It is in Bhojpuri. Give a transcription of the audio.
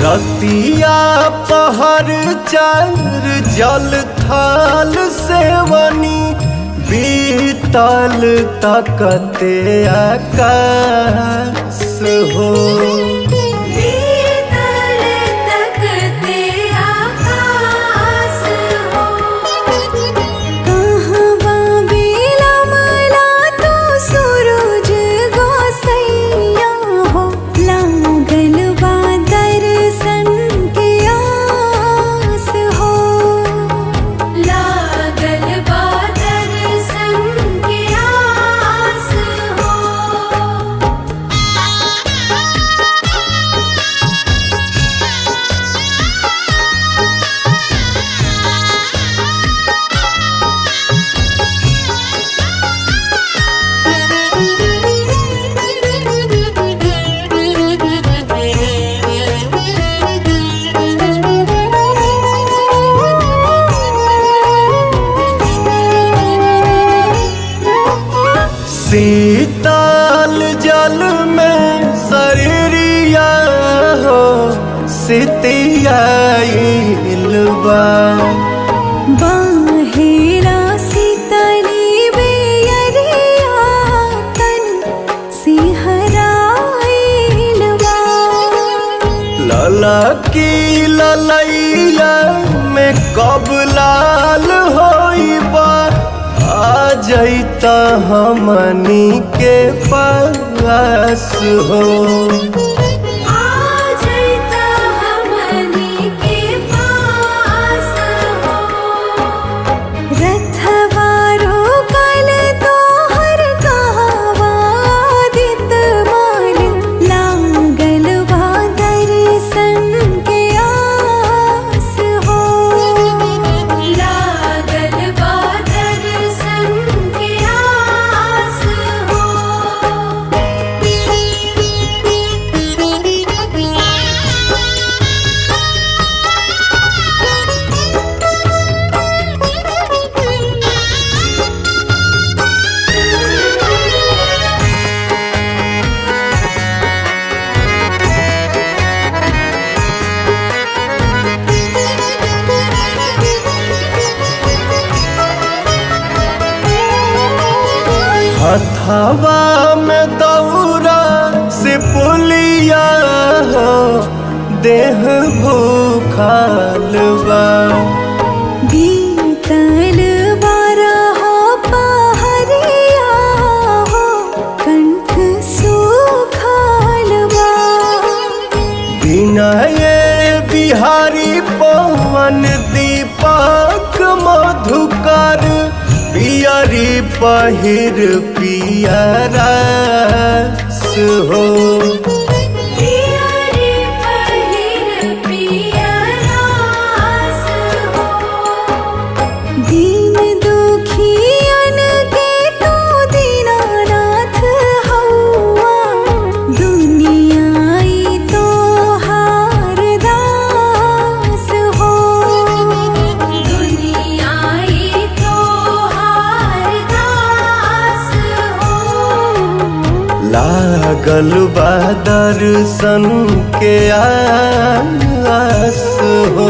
रतिया पहर चार जल थाल सेवनी बीतल तकते आकाश हो। शीतल जल में शरीरिया हो सितियाइलबा बाहेरा शीतली बेयरिया तन सिहराइलबा ललकी ललैया में कब लाल होइबा आ जैता हमनी के पास हो। हथवा में दौरा से पुलिया हो देह भूखलबा बीतल बारह पहरिया हो कंठ सुखलबा विनय बिहारी पवन दीपक मधुकर पियरी पहिर पियरस हो। पियरी पहिर पियरस हो। दीन दुखियन के तू दीनानाथ हौआ दुनियाई तोहार दास हो। दुनियाई लागल बा दर्शन के आस हो।